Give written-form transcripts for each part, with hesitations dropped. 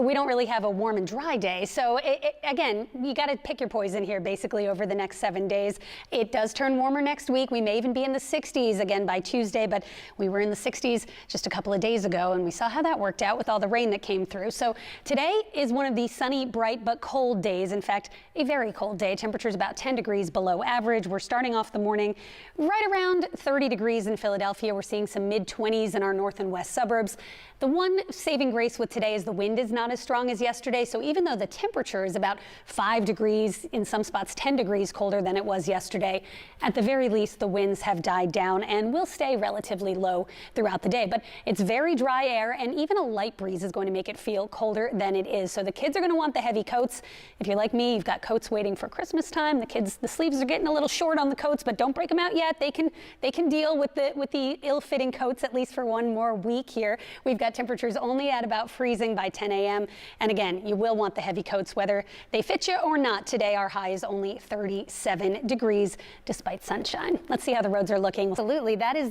We don't really have a warm and dry day. So again, you got to pick your poison here basically over the next 7 days. It does turn warmer next week. We may even be in the 60s again by Tuesday, but we were in the 60s just a couple of days ago, and we saw how that worked out with all the rain that came through. So today is one of the sunny, bright, but cold days. In fact, a very cold day. Temperatures about 10 degrees below average. We're starting off the morning right around 30 degrees in Philadelphia. We're seeing some mid-20s in our north and west suburbs. The one saving grace with today is the wind is not as strong as yesterday. So even though the temperature is about 5 degrees, in some spots 10 degrees colder than it was yesterday, at the very least the winds have died down and will stay relatively low throughout the day. But it's very dry air, and even a light breeze is going to make it feel colder than it is. So the kids are going to want the heavy coats. If you're like me, you've got coats waiting for Christmas time. The sleeves are getting a little short on the coats, but don't break them out yet. They can deal with the ill-fitting coats at least for one more week here. We've got temperatures only at about freezing by 10 a.m. And again, you will want the heavy coats whether they fit you or not. Today, our high is only 37 degrees despite sunshine. Let's see how the roads are looking. Absolutely, that is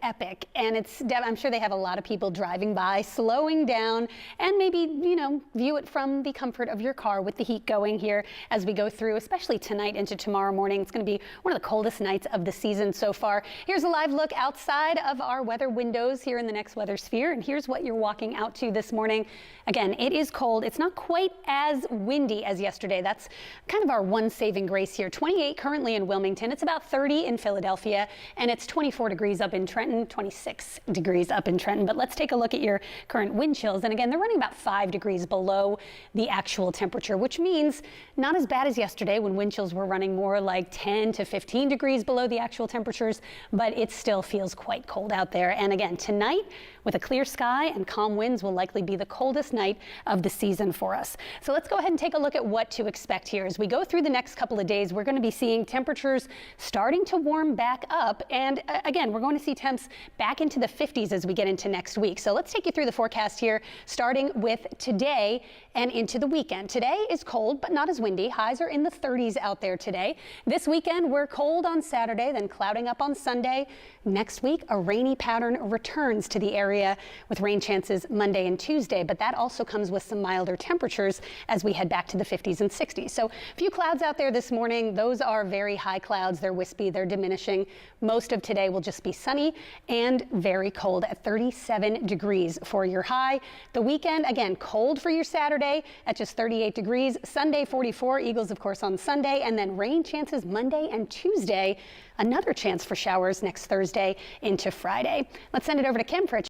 epic. And I'm sure they have a lot of people driving by, slowing down, and maybe, view it from the comfort of your car with the heat going here as we go through, especially tonight into tomorrow morning. It's going to be one of the coldest nights of the season so far. Here's a live look outside of our weather windows here in the next weather sphere, and here's what you're walking out to this morning. Again, it is cold. It's not quite as windy as yesterday. That's kind of our one saving grace here. 28 currently in Wilmington. It's about 30 in Philadelphia, and it's 24 degrees up in Trenton, 26 degrees up in Trenton. But let's take a look at your current wind chills. And again, they're running about 5 degrees below the actual temperature, which means not as bad as yesterday when wind chills were running more like 10 to 15 degrees below the actual temperatures, but it still feels quite cold out there. And again, tonight, with a clear sky and calm winds, will likely be the coldest night of the season for us. So let's go ahead and take a look at what to expect here. As we go through the next couple of days, we're going to be seeing temperatures starting to warm back up. And again, we're going to see temps back into the 50s as we get into next week. So let's take you through the forecast here, starting with today and into the weekend. Today is cold, but not as windy. Highs are in the 30s out there today. This weekend, we're cold on Saturday, then clouding up on Sunday. Next week, a rainy pattern returns to the area with rain chances Monday and Tuesday, but that also comes with some milder temperatures as we head back to the 50s and 60s. So a few clouds out there this morning. Those are very high clouds. They're wispy. They're diminishing. Most of today will just be sunny and very cold at 37 degrees for your high. The weekend, again, cold for your Saturday at just 38 degrees. Sunday, 44. Eagles, of course, on Sunday, and then rain chances Monday and Tuesday. Another chance for showers next Thursday into Friday. Let's send it over to Kim for a